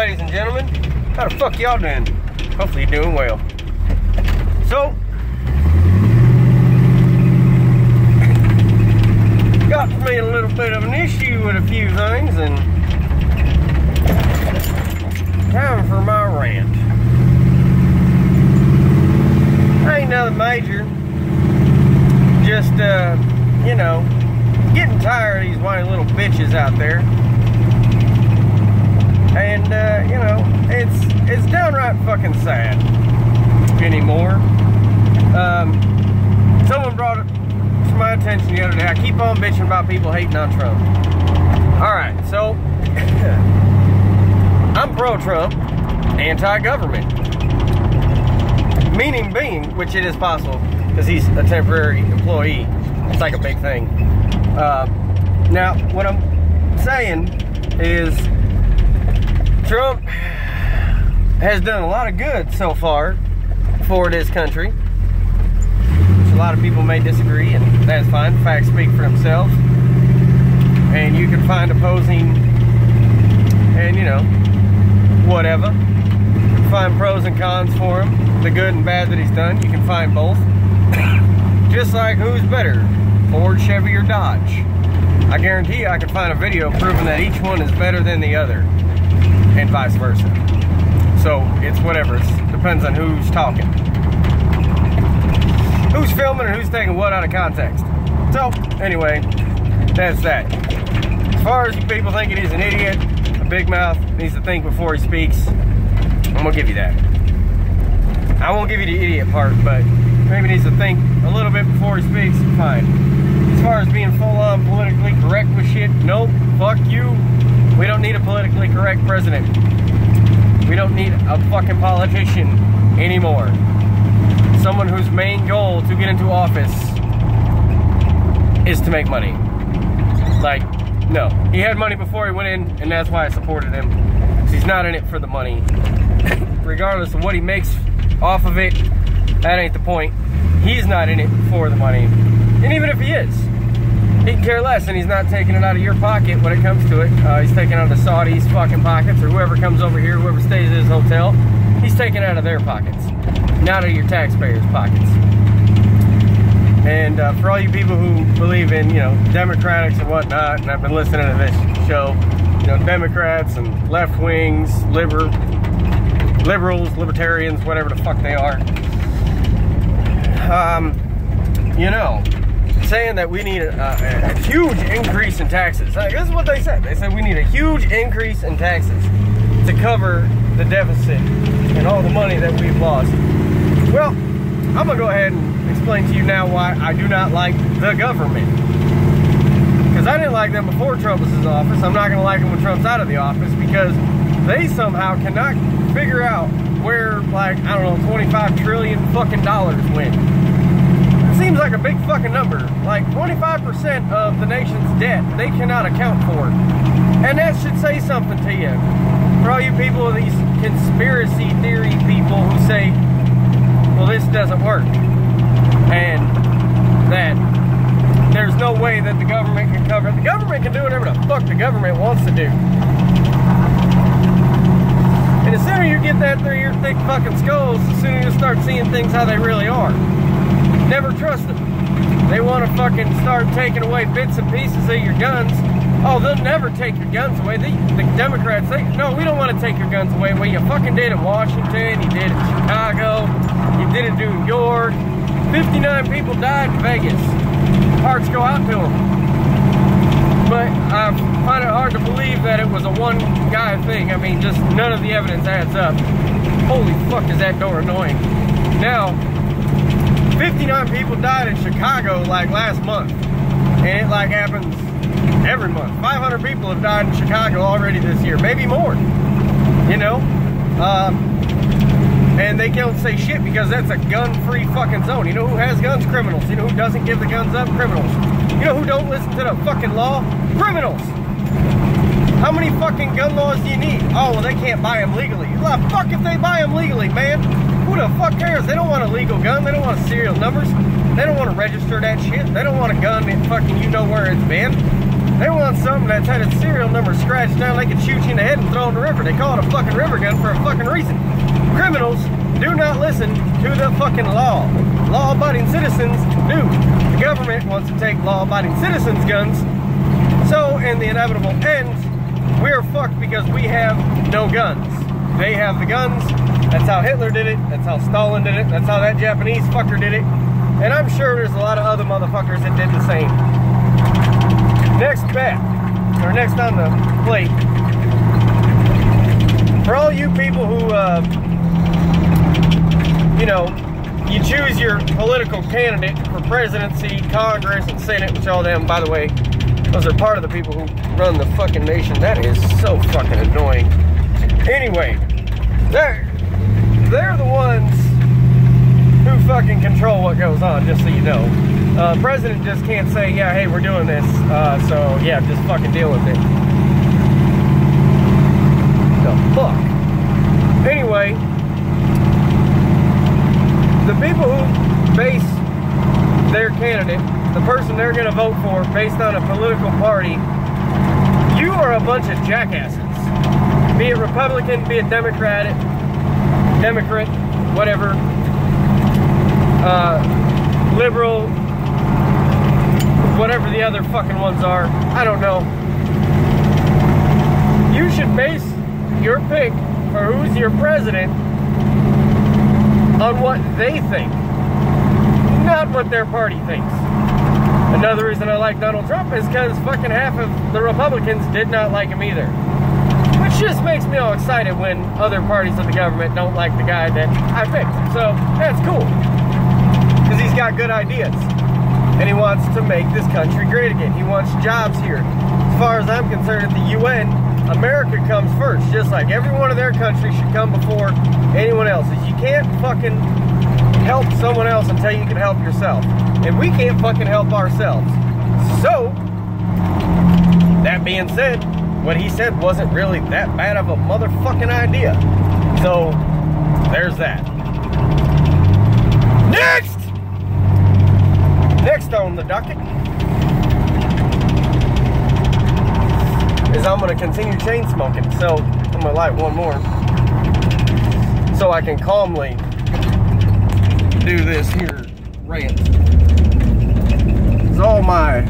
ladies and gentlemen. How the fuck y'all doing? Hopefully you're doing well. So, got me a little bit of an issue with a few things, and time for my rant. Ain't nothing major. Just, you know, getting tired of these whiny little bitches out there. And, you know, it's downright fucking sad anymore. Someone brought it to my attention the other day. I keep on bitching about people hating on Trump. Alright, so, I'm pro-Trump, anti-government. Meaning being, which it is possible, because he's a temporary employee. It's like a big thing. Now, what I'm saying is Trump has done a lot of good so far for this country. Which a lot of people may disagree, and that's fine. Facts speak for themselves. And you can find opposing and, you know, whatever. You can find pros and cons for him. The good and bad that he's done. You can find both. Just like who's better, Ford, Chevy, or Dodge. I guarantee you I can find a video proving that each one is better than the other, and vice versa. So it's whatever, it depends on who's talking, who's filming, and who's taking what out of context. So anyway, that's that. As far as you people thinking he's an idiot, a big mouth, needs to think before he speaks, I'm gonna give you that. I won't give you the idiot part, but maybe needs to think a little bit before he speaks, fine. As far as being full-on politically correct with shit, nope, fuck you. We don't need a politically correct president. We don't need a fucking politician anymore. Someone whose main goal to get into office is to make money. Like, no. He had money before he went in, and that's why I supported him. He's not in it for the money. Regardless of what he makes off of it, that ain't the point. He's not in it for the money. And even if he is, he can care less, and he's not taking it out of your pocket when it comes to it. He's taking it out of the Saudis' fucking pockets, or whoever comes over here, whoever stays at his hotel. He's taking it out of their pockets, not out of your taxpayers' pockets. And for all you people who believe in, you know, Democrats and whatnot, and I've been listening to this show, you know, Democrats and left wings, liberals, libertarians, whatever the fuck they are. You know, saying that we need a huge increase in taxes. Like, this is what they said. They said we need a huge increase in taxes to cover the deficit and all the money that we've lost. Well, I'm gonna go ahead and explain to you now why I do not like the government. Because I didn't like them before Trump was in office. I'm not gonna like them when Trump's out of the office, because they somehow cannot figure out where, like, I don't know, 25 trillion fucking dollars went. It seems like a big fucking number. Like 25% of the nation's debt they cannot account for. And that should say something to you. For all you people, these conspiracy theory people who say, well, this doesn't work, and that there's no way that the government can cover it. The government can do whatever the fuck the government wants to do. And the sooner you get that through your thick fucking skulls, the sooner you start seeing things how they really are. Never trust them. They want to fucking start taking away bits and pieces of your guns. Oh, they'll never take your guns away. The Democrats, no, we don't want to take your guns away. Well, you fucking did in Washington, you did it in Chicago, you did it in New York. 59 people died in Vegas. Hearts go out to them. But I find it hard to believe that it was a one guy thing. I mean, just none of the evidence adds up. Holy fuck, is that door annoying. Now, 59 people died in Chicago like last month, and it like happens every month. 500 people have died in Chicago already this year, maybe more, you know. And they don't say shit because that's a gun-free fucking zone. You know who has guns? Criminals. You know who doesn't give the guns up? Criminals. You know who don't listen to the fucking law? Criminals. How many fucking gun laws do you need? Oh, well, they can't buy them legally. Well, fuck if they buy them legally, man. Who the fuck cares? They don't want a legal gun. They don't want serial numbers. They don't want to register that shit. They don't want a gun that fucking you know where it's been. They want something that's had its serial number scratched down. They can shoot you in the head and throw it in the river. They call it a fucking river gun for a fucking reason. Criminals do not listen to the fucking law. Law-abiding citizens do. The government wants to take law-abiding citizens' guns. So, in the inevitable end, we're fucked because we have no guns. They have the guns. That's how Hitler did it. That's how Stalin did it. That's how that Japanese fucker did it. And I'm sure there's a lot of other motherfuckers that did the same. Next bet, or next on the plate, for all you people who, you know, you choose your political candidate for presidency, Congress, and Senate, which all them, by the way, those are part of the people who run the fucking nation. That is so fucking annoying. Anyway, they're the ones who fucking control what goes on, just so you know. President just can't say, yeah, hey, we're doing this, so yeah, just fucking deal with it. The fuck? Anyway, the people who base their candidate, the person they're gonna vote for based on a political party, you are a bunch of jackasses. Be it Republican, be it Democrat, whatever, liberal, whatever the other fucking ones are, I don't know. You should base your pick for who's your president on what they think, not what their party thinks. Another reason I like Donald Trump is because fucking half of the Republicans did not like him either. Which just makes me all excited when other parties of the government don't like the guy that I picked. So, that's cool. Because he's got good ideas. And he wants to make this country great again. He wants jobs here. As far as I'm concerned, at the UN, America comes first. Just like every one of their countries should come before anyone else's. You can't fucking help someone else until you can help yourself. And we can't fucking help ourselves. So, that being said, what he said wasn't really that bad of a motherfucking idea. So, there's that. Next! Next on the docket is I'm going to continue chain smoking. So, I'm going to light one more so I can calmly do this here rant. Because all my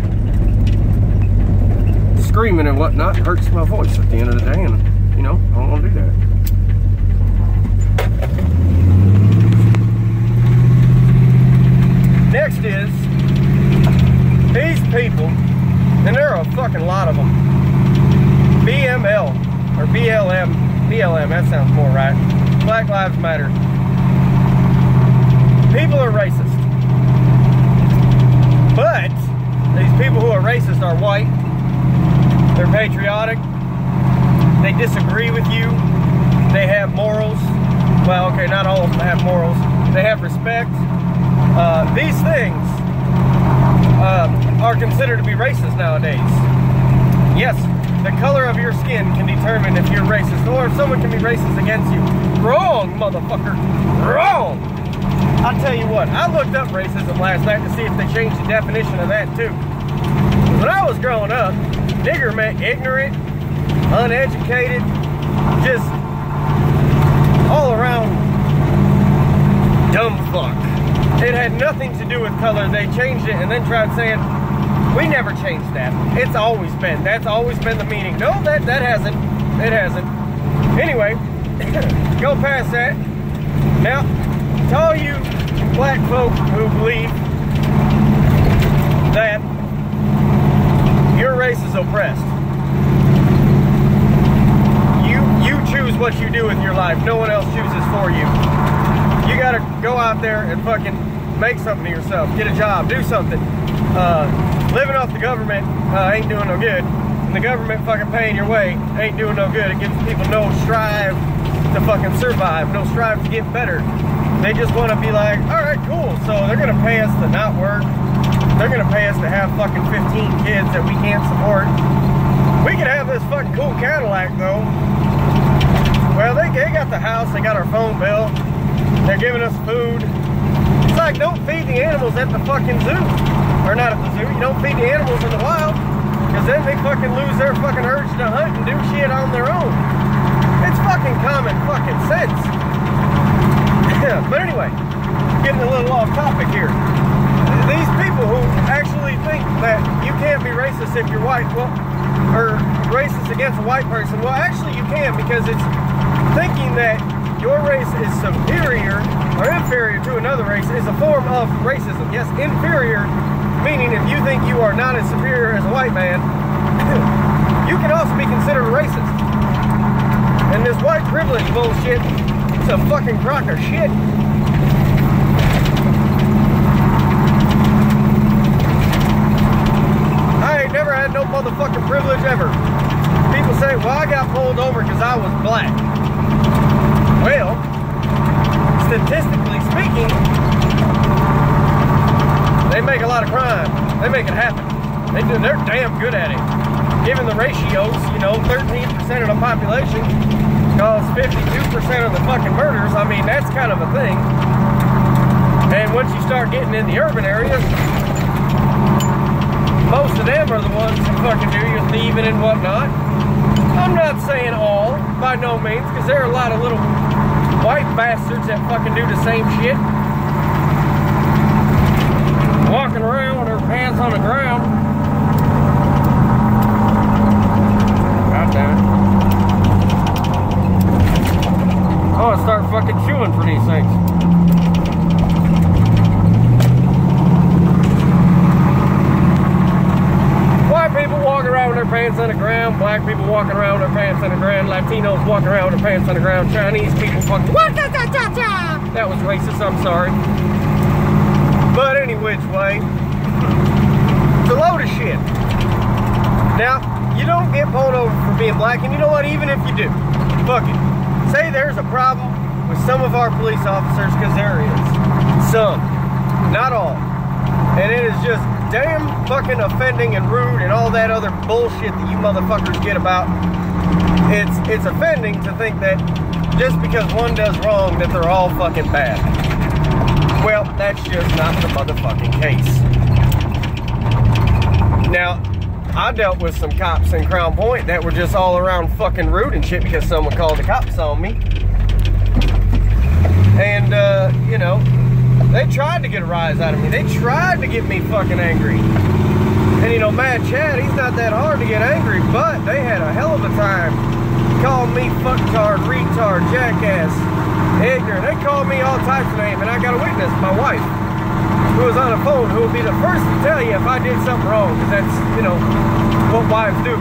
screaming and whatnot hurts my voice at the end of the day, and you know, I don't want to do that. Next is these people, and there are a fucking lot of them. BML or BLM, that sounds more right. Black Lives Matter. People are racist, but these people who are racist are white. They're patriotic. They disagree with you. They have morals. Well, okay, not all of them have morals. They have respect. These things are considered to be racist nowadays. Yes, the color of your skin can determine if you're racist or if someone can be racist against you. Wrong, motherfucker. Wrong. I'll tell you what, I looked up racism last night to see if they changed the definition of that too. When I was growing up, nigger meant ignorant, uneducated, just all around dumb fuck. It had nothing to do with color. They changed it and then tried saying, we never changed that. It's always been. That's always been the meaning. No, that hasn't. It hasn't. Anyway, go past that. Now, to all you black folk who believe that your race is oppressed, you choose what you do with your life. No one else chooses for you. You gotta go out there and fucking make something of yourself. Get a job. Do something. Living off the government ain't doing no good. And the government fucking paying your way ain't doing no good. It gives people no strive to fucking survive. No strive to get better. They just want to be like, alright, cool. So they're gonna pay us to not work. They're gonna pay us to have fucking 15 kids that we can't support. We could have this fucking cool Cadillac though. Well, they got the house, they got our phone bill, they're giving us food. It's like, don't feed the animals at the fucking zoo. Or not at the zoo, you don't feed the animals in the wild. Because then they fucking lose their fucking urge to hunt and do shit on their own. It's fucking common fucking sense. But anyway, getting a little off topic here. These people who actually think that you can't be racist if you're white, well, or racist against a white person, well, actually you can, because it's thinking that your race is superior or inferior to another race is a form of racism. Yes, inferior, meaning if you think you are not as superior as a white man, you can also be considered a racist. And this white privilege bullshit, it's a fucking crock of shit. I ain't never had no motherfucking privilege ever. People say, well, I got pulled over because I was black. Well, statistically speaking, they make a lot of crime. They make it happen. They're damn good at it. Given the ratios, you know, 13% of the population cause 52% of the fucking murders. I mean, that's kind of a thing. And once you start getting in the urban areas, most of them are the ones who fucking do your thieving and whatnot. I'm not saying all, by no means, because there are a lot of little white bastards that fucking do the same shit. Walking around with their pants on the ground. God damn it. I want to start fucking chewing for these things. White people walking around with their pants on the ground, black people walking around with their pants on the ground, Latinos walking around with their pants on the ground, Chinese people fucking that was racist, I'm sorry. But any which way, it's a load of shit. Now, you don't get pulled over for being black, and you know what, even if you do, fuck it. Say there's a problem with some of our police officers, because there is. Some. Not all. And it is just damn fucking offending and rude and all that other bullshit that you motherfuckers get about. It's offending to think that just because one does wrong that they're all fucking bad. Well, that's just not the motherfucking case. Now, I dealt with some cops in Crown Point that were just all around fucking rude and shit because someone called the cops on me. And, you know, they tried to get a rise out of me. They tried to get me fucking angry. And, you know, Mad Chad, he's not that hard to get angry, but they had a hell of a time calling me fucktard, retard, jackass, ignorant. They called me all types of names, and I got a witness, my wife, who was on the phone, who will be the first to tell you if I did something wrong, because that's, you know, what wives do.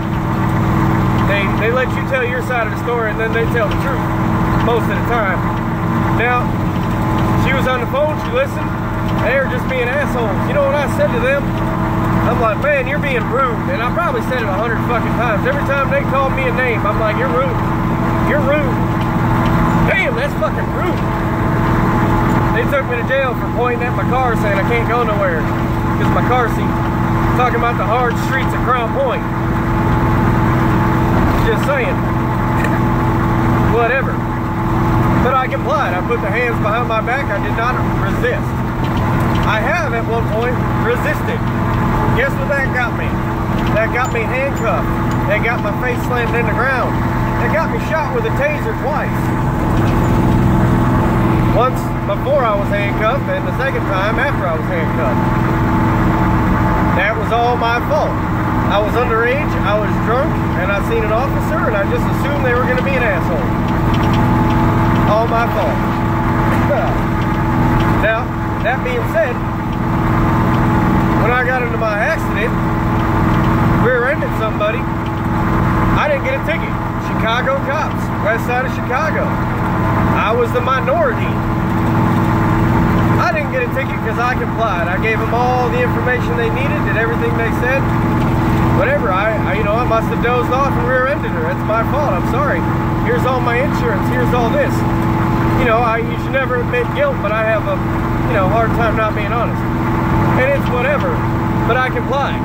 They let you tell your side of the story, and then they tell the truth most of the time. Now, she was on the phone, she listened, they were just being assholes. You know what I said to them? I'm like, man, you're being rude. And I probably said it 100 fucking times. Every time they called me a name, I'm like, you're rude. You're rude. Damn, that's fucking rude. They took me to jail for pointing at my car saying I can't go nowhere because my car seat. Talking about the hard streets of Crown Point. Just saying. Whatever. But I complied. I put the hands behind my back. I did not resist. I have at one point resisted. Guess what that got me? That got me handcuffed. That got my face slammed in the ground. That got me shot with a taser twice. Once before I was handcuffed, and the second time after I was handcuffed. That was all my fault. I was underage, I was drunk, and I seen an officer, and I just assumed they were going to be an asshole. All my fault. Now, that being said, when I got into my accident, rear-ended somebody, I didn't get a ticket. Chicago cops, west side of Chicago. I was the minority. I didn't get a ticket because I complied. I gave them all the information they needed, did everything they said. Whatever, you know, I must have dozed off and rear-ended her. That's my fault, I'm sorry. Here's all my insurance, here's all this. You know, you should never admit guilt, but I have a, you know, hard time not being honest. And it's whatever, but I complied.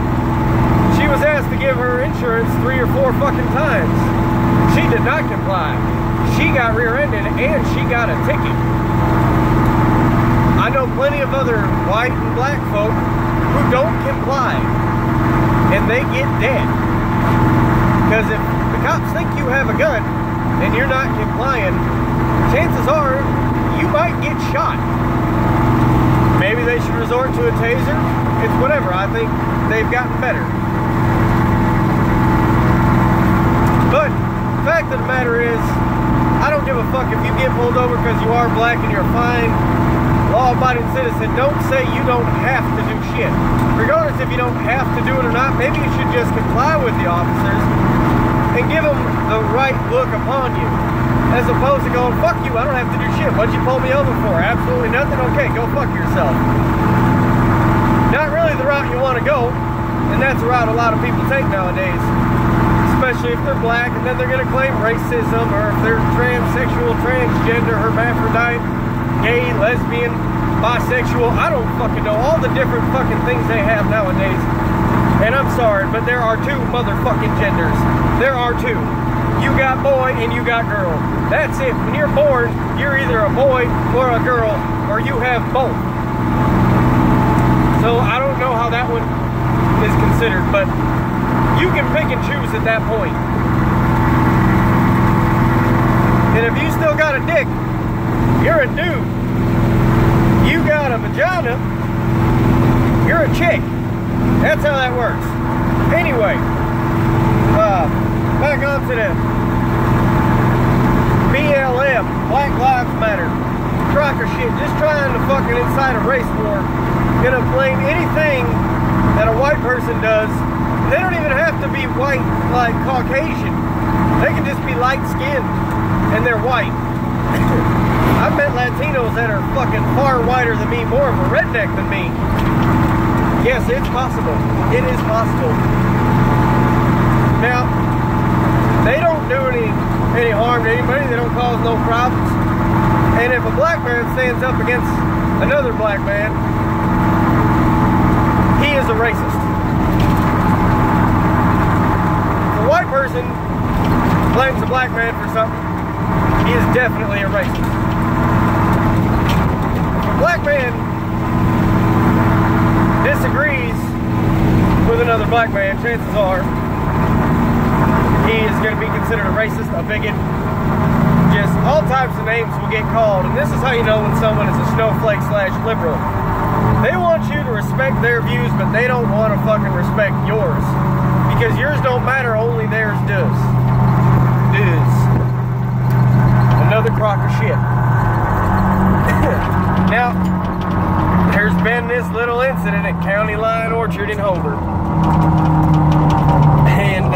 She was asked to give her insurance 3 or 4 fucking times. She did not comply. She got rear-ended and she got a ticket. I know plenty of other white and black folk who don't comply. and they get dead. Because if the cops think you have a gun and you're not complying, chances are you might get shot. Maybe they should resort to a taser. It's whatever. I think they've gotten better. But the fact of the matter is, I don't give a fuck if you get pulled over because you are black and you're a fine, law-abiding citizen. Don't say you don't have to do shit. Regardless if you don't have to do it or not, maybe you should just comply with the officers and give them the right look upon you. As opposed to going, fuck you, I don't have to do shit. What'd you pull me over for? Absolutely nothing? Okay, go fuck yourself. Not really the route you want to go, and that's the route a lot of people take nowadays. Especially if they're black, and then they're going to claim racism, or if they're transsexual, transgender, hermaphrodite, gay, lesbian, bisexual. I don't fucking know all the different fucking things they have nowadays. And I'm sorry, but there are two motherfucking genders. There are two. You got boy and you got girl. That's it. When you're born, you're either a boy or a girl, or you have both. So I don't know how that one is considered, but you can pick and choose at that point. And if you still got a dick, you're a dude. You got a vagina, you're a chick. That's how that works. Anyway, back on to the BLM, Black Lives Matter, Crocker shit, just trying to fucking incite a race war. Gonna blame anything that a white person does. They don't even have to be white like Caucasian. They can just be light skinned and they're white. I've met Latinos that are fucking far whiter than me, more of a redneck than me. Yes, it's possible. It is possible. Now, they don't do any harm to anybody. They don't cause no problems. And if a black man stands up against another black man, he is a racist. If a white person blames a black man for something, he is definitely a racist. If a black man disagrees with another black man, chances are he is going to be considered a racist, a bigot. Just all types of names will get called, and this is how you know when someone is a snowflake / liberal. They want you to respect their views, but they don't want to fucking respect yours. Because yours don't matter, only theirs does. Another crock of shit. Now, there's been this little incident at County Line Orchard in Holbert. And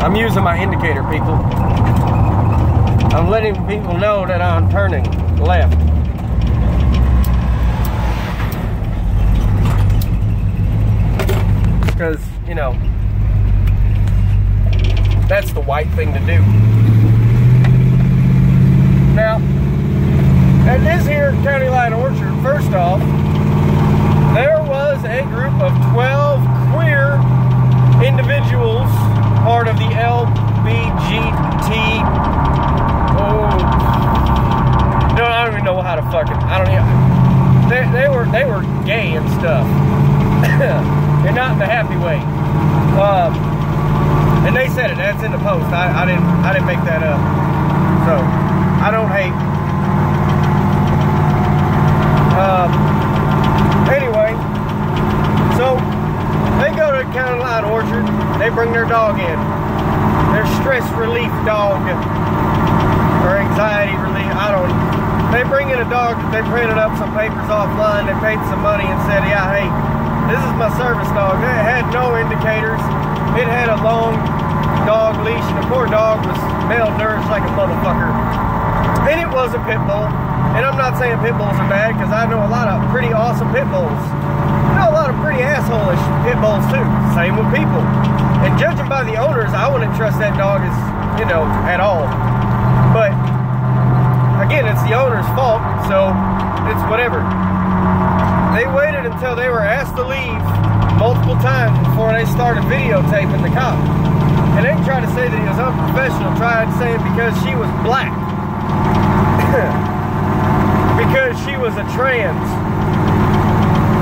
I'm using my indicator, people. I'm letting people know that I'm turning left. Because, you know, that's the white thing to do. Now, at this here County Line Orchard, first off, there was a group of 12 queer individuals, part of the LBGT. No, I don't even know how to fucking. I don't even. They were gay and stuff, and not in the happy way. And they said it. That's in the post. I didn't make that up. So I don't hate. Anyway, so they go to County Line Orchard. They bring their dog in. Their stress relief dog. Or anxiety relief, I don't know. They bring in a dog that they printed up some papers offline. They paid some money and said, yeah, hey, this is my service dog. It had no indicators. It had a long dog leash, and the poor dog was malnourished like a motherfucker. And it was a pit bull. And I'm not saying pit bulls are bad, because I know a lot of pretty awesome pit bulls. I know a lot of pretty asshole-ish pit bulls too. Same with people. And judging by the owners, I wouldn't trust that dog as, you know, at all. But again, it's the owner's fault, so it's whatever. They waited until they were asked to leave multiple times before they started videotaping the cop. And they tried to say that he was unprofessional, tried to say it because she was black. Because she was a trans.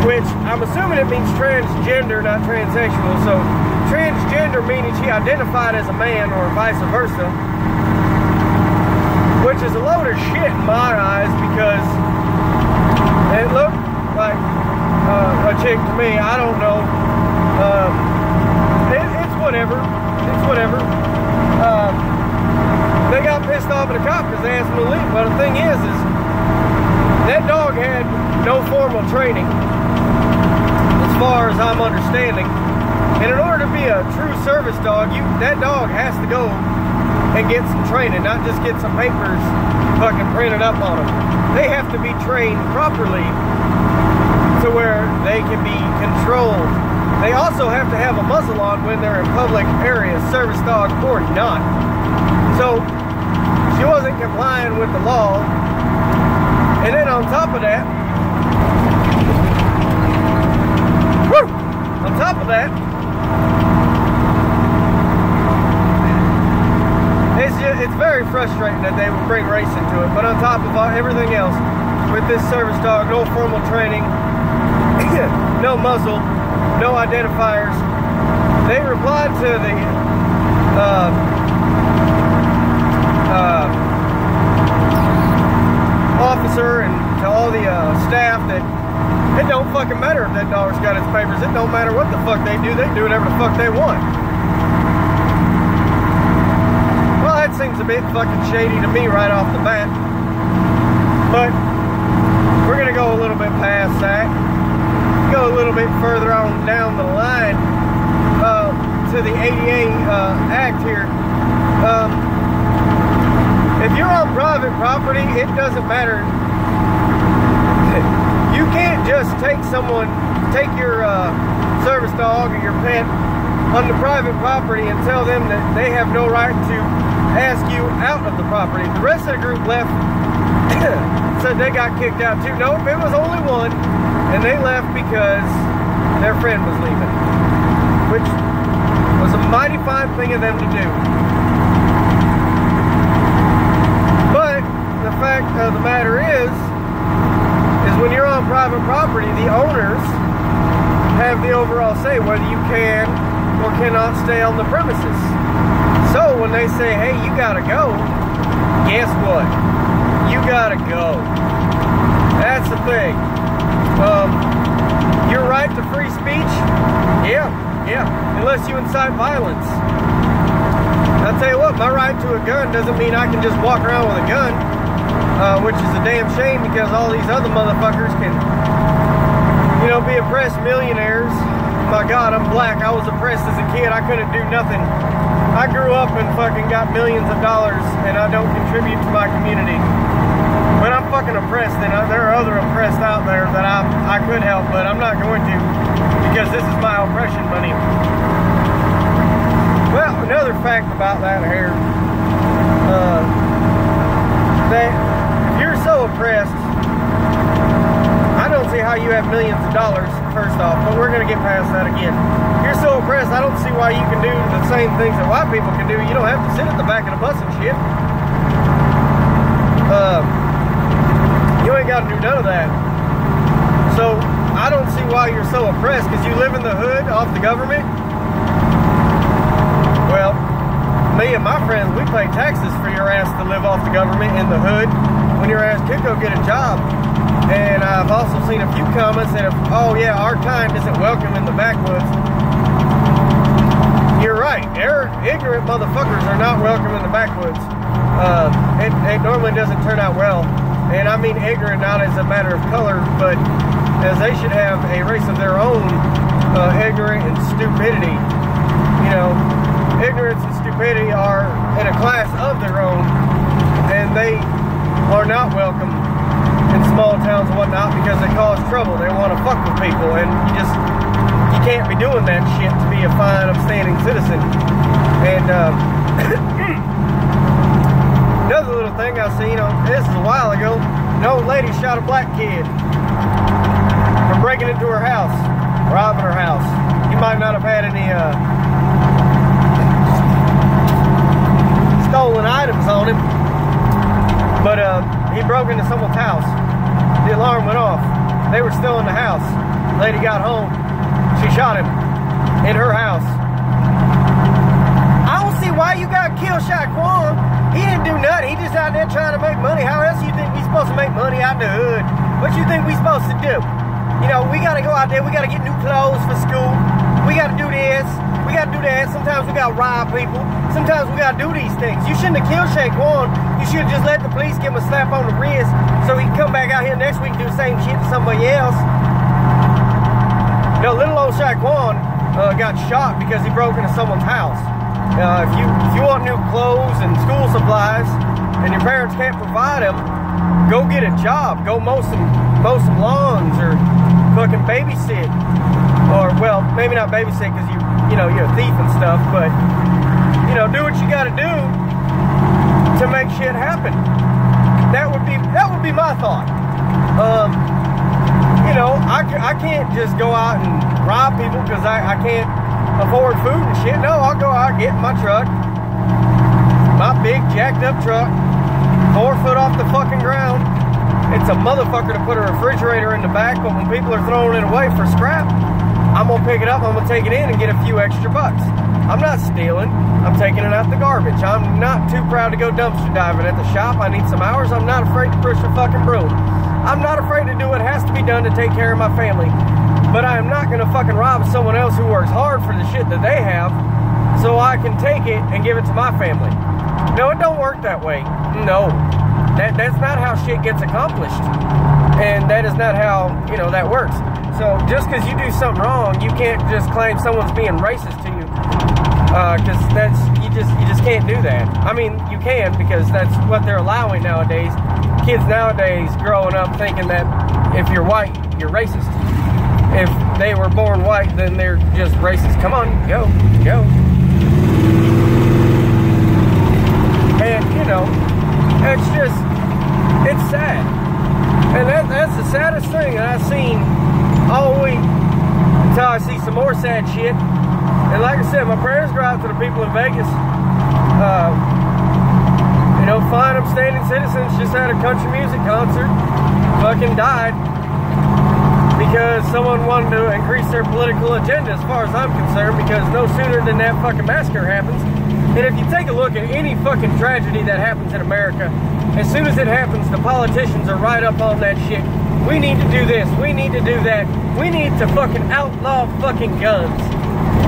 which I'm assuming it means transgender, not transsexual. So transgender meaning she identified as a man or vice versa, which is a load of shit in my eyes because it looked like a chick to me. I don't know. It's whatever. It's whatever. They got pissed off at the cop because they asked them to leave. Well, the thing is that dog had no formal training, as far as I'm understanding. And in order to be a true service dog, that dog has to go and get some training, not just get some papers fucking printed up on them. They have to be trained properly to where they can be controlled. They also have to have a muzzle on when they're in public areas, service dog or not. So she wasn't complying with the law. And then on top of that, it's very frustrating that they would bring race into it. But on top of everything else, with this service dog, no formal training, no muzzle, no identifiers. They replied to the officer and to all the staff that it don't fucking matter if that dog's got its papers. It don't matter what the fuck they do whatever the fuck they want. Well, that seems a bit fucking shady to me right off the bat. But we're gonna go a little bit past that. Go a little bit further on down the line to the ADA Act here. If you're on private property, it doesn't matter. You can't just take your service dog or your pet on the private property and tell them that they have no right to ask you out of the property. The rest of the group left, said they got kicked out too. Nope, it was only one, and they left because their friend was leaving, which was a mighty fine thing of them to do. But the fact of the matter is when you're on private property, the owners have the overall say whether you can or cannot stay on the premises. So when they say, hey, you gotta go, guess what? You gotta go. That's the thing. Your right to free speech? Yeah, unless you incite violence. I'll tell you what, my right to a gun doesn't mean I can just walk around with a gun. Which is a damn shame because all these other motherfuckers can, be oppressed millionaires. My God, I'm black. I was oppressed as a kid. I couldn't do nothing. I grew up and fucking got millions of dollars and I don't contribute to my community. But I'm fucking oppressed and there are other oppressed out there that I could help, but I'm not going to because this is my oppression money. Well, another fact about that here, that if you're so oppressed, I don't see how you have millions of dollars, first off, but we're going to get past that again. If you're so oppressed, I don't see why you can do the same things that white people can do. You don't have to sit at the back of the bus and shit. You ain't got to do none of that. So, I don't see why you're so oppressed, because you live in the hood off the government. Well, me and my friends, we pay taxes for your ass to live off the government in the hood when your ass could go get a job. And I've also seen a few comments that, oh yeah, our kind isn't welcome in the backwoods. You're right. Ignorant motherfuckers are not welcome in the backwoods. It normally doesn't turn out well. And I mean ignorant not as a matter of color, but as they should have a race of their own, ignorant and stupidity. Ignorance and stupidity are in a class of their own, and they are not welcome in small towns and whatnot because they cause trouble. They want to fuck with people, and you can't be doing that shit to be a fine, upstanding citizen. And another little thing I seen, this is a while ago, an old lady shot a black kid for breaking into her house, robbing her house. He might not have had any stolen items on him, but he broke into someone's house. The alarm went off. They were still in the house. lady got home, she shot him in her house. I don't see why you gotta kill Shaquan. He didn't do nothing. He just out there trying to make money. How else you think we supposed to make money out in the hood? What you think we supposed to do? You know, we gotta go out there. We gotta get new clothes for school. We gotta do this. We gotta do that. Sometimes we gotta rob people. Sometimes we gotta do these things. You shouldn't have killed Shaquan. You should have just let the police give him a slap on the wrist so he can come back out here next week and do the same shit to somebody else. You know, little old Shaquan got shot because he broke into someone's house. If you want new clothes and school supplies and your parents can't provide them, go get a job. Go mow some lawns or fucking babysit. Or, well, maybe not babysit because you know, you're a thief and stuff, but, you know, do what you gotta do to make shit happen. That would be my thought. You know, I can't just go out and rob people because I can't afford food and shit. No, I'll go out, get in my truck, my big jacked up truck, 4 foot off the fucking ground. It's a motherfucker to put a refrigerator in the back, but when people are throwing it away for scrap, I'm gonna pick it up, I'm gonna take it in and get a few extra bucks. I'm not stealing, I'm taking it out the garbage. I'm not too proud to go dumpster diving at the shop. I need some hours. I'm not afraid to push a fucking broom. I'm not afraid to do what has to be done to take care of my family. But I am not gonna fucking rob someone else who works hard for the shit that they have so I can take it and give it to my family. No, it don't work that way. No. That's not how shit gets accomplished. And that is not how, you know, that works. So just because you do something wrong, you can't just claim someone's being racist to you. Because you just can't do that. I mean, you can, because that's what they're allowing nowadays. Kids nowadays growing up thinking that if you're white, you're racist. If they were born white, then they're just racist. Come on, go. And, you know, it's sad. And that's the saddest thing that I've seen all week until I see some more sad shit. And like I said, my prayers go out to the people in Vegas. You know, fine upstanding citizens just had a country music concert, fucking died because someone wanted to increase their political agenda, as far as I'm concerned, because no sooner than that fucking massacre happens. And if you take a look at any fucking tragedy that happens in America, as soon as it happens, the politicians are right up on that shit. We need to do this, we need to do that. We need to fucking outlaw fucking guns.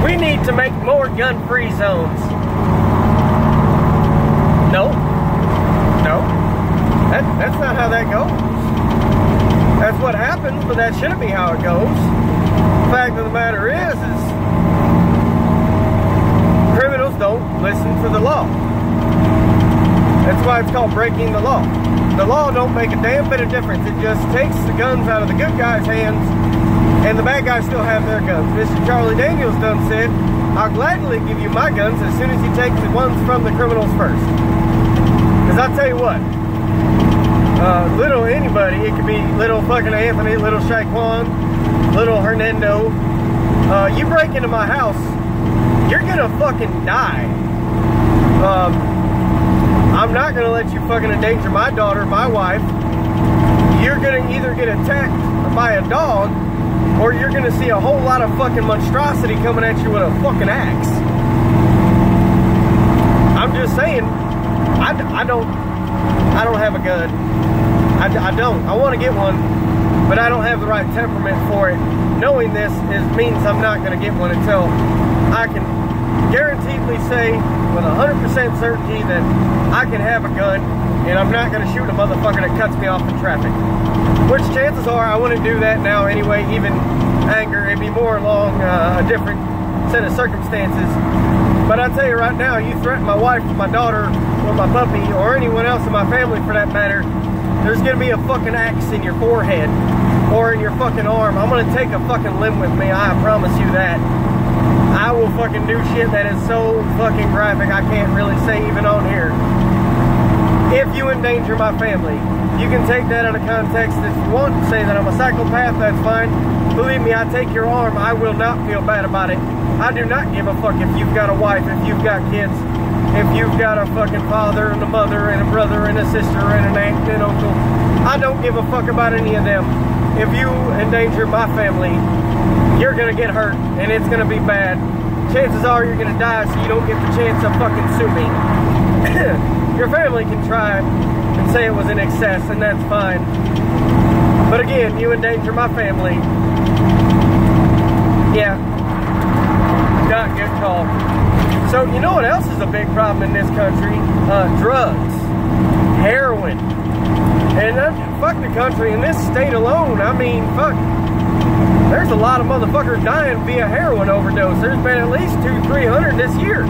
We need to make more gun-free zones. No. That's not how that goes. That's what happens, but that shouldn't be how it goes. The fact of the matter is criminals don't listen to the law. That's why it's called breaking the law. The law don't make a damn bit of difference. It just takes the guns out of the good guys' hands, and the bad guys still have their guns. Mr. Charlie Daniels done said, I'll gladly give you my guns as soon as you take the ones from the criminals first. Because I'll tell you what, little anybody, it could be little fucking Anthony, little Shaquan, little Hernando, you break into my house, you're gonna fucking die. I'm not gonna let you fucking endanger my daughter, my wife. You're gonna either get attacked by a dog, or you're gonna see a whole lot of fucking monstrosity coming at you with a fucking axe. I'm just saying, I don't have a gun. I don't. I want to get one, but I don't have the right temperament for it. Knowing this means I'm not gonna get one until I can guaranteedly say with 100% certainty that I can have a gun and I'm not going to shoot a motherfucker that cuts me off in traffic. Which chances are I wouldn't do that now anyway, even anger. It'd be more along a different set of circumstances. But I tell you right now, you threaten my wife, my daughter, or my puppy, or anyone else in my family for that matter, there's going to be a fucking axe in your forehead or in your fucking arm. I'm going to take a fucking limb with me, I promise you that. I will fucking do shit that is so fucking graphic I can't really say even on here. If you endanger my family, you can take that out of context if you want to say that I'm a psychopath, that's fine. Believe me, I take your arm, I will not feel bad about it. I do not give a fuck if you've got a wife, if you've got kids, if you've got a fucking father and a mother and a brother and a sister and an aunt and uncle. I don't give a fuck about any of them. if you endanger my family, you're gonna get hurt, and it's gonna be bad. Chances are you're gonna die, so you don't get the chance to fucking sue me. Your family can try and say it was in excess, and that's fine. But again, you endanger my family. Yeah, not good call. So you know what else is a big problem in this country? Drugs, heroin, and fuck the country. In this state alone, I mean, fuck. There's a lot of motherfuckers dying via heroin overdose. There's been at least 200-300 this year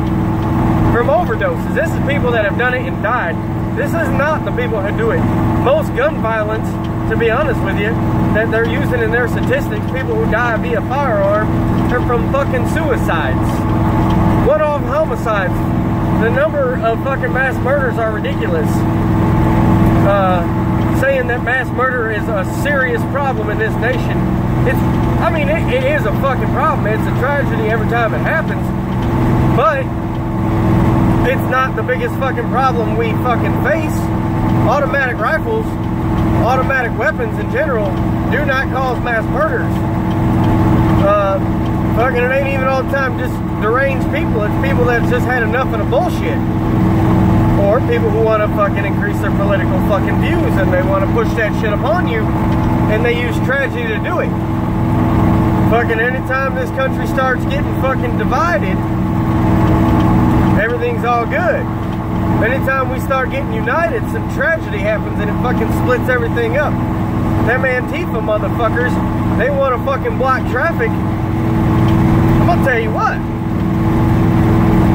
from overdoses. This is people that have done it and died. This is not the people who do it. Most gun violence, to be honest with you, that they're using in their statistics, people who die via firearm, are from fucking suicides. One-off homicides. The number of fucking mass murders are ridiculous. Saying that mass murder is a serious problem in this nation. I mean, it is a fucking problem. It's a tragedy every time it happens. But it's not the biggest fucking problem we fucking face. Automatic rifles, automatic weapons in general, do not cause mass murders. Fucking, it ain't even all the time just deranged people. It's people that just had enough of the bullshit. Or people who want to fucking increase their political fucking views and they want to push that shit upon you, and they use tragedy to do it. Fucking anytime this country starts getting fucking divided, everything's all good. Anytime we start getting united, some tragedy happens and it fucking splits everything up. Them Antifa motherfuckers, they want to fucking block traffic. I'm gonna tell you what.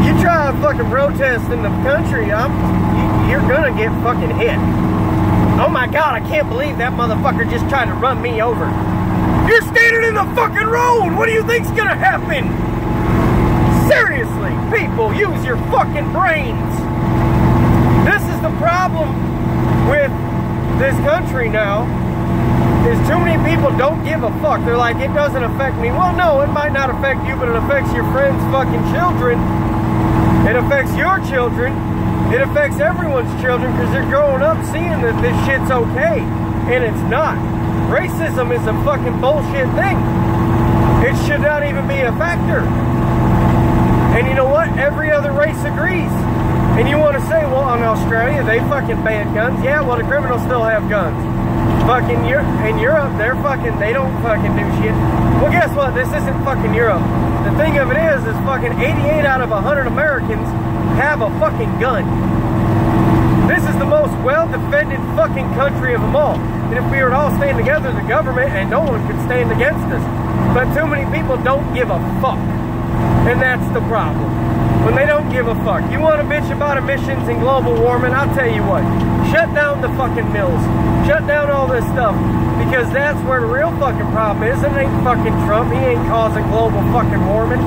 You try a fucking protest in the country, you're gonna get fucking hit. Oh my God, I can't believe that motherfucker just tried to run me over. You're standing in the fucking road. What do you think's gonna happen? Seriously, people, use your fucking brains. This is the problem with this country now, is too many people don't give a fuck. They're like, it doesn't affect me. Well, no, it might not affect you, but it affects your friends' fucking children. It affects your children. It affects everyone's children because they're growing up seeing that this shit's okay, and it's not. Racism is a fucking bullshit thing. It should not even be a factor. And you know what? Every other race agrees. And you want to say, well, in Australia, they fucking ban guns. Yeah, well, the criminals still have guns. Fucking in Europe, they don't fucking do shit. Well, guess what? This isn't fucking Europe. The thing of it is fucking 88 out of 100 Americans have a fucking gun. This is the most well-defended fucking country of them all. And if we were to all stand together as a government, and no one could stand against us. But too many people don't give a fuck. And that's the problem. When they don't give a fuck. You want to bitch about emissions and global warming? I'll tell you what. Shut down the fucking mills. Shut down all this stuff. Because that's where the real fucking problem is. It ain't fucking Trump. He ain't causing global fucking warming.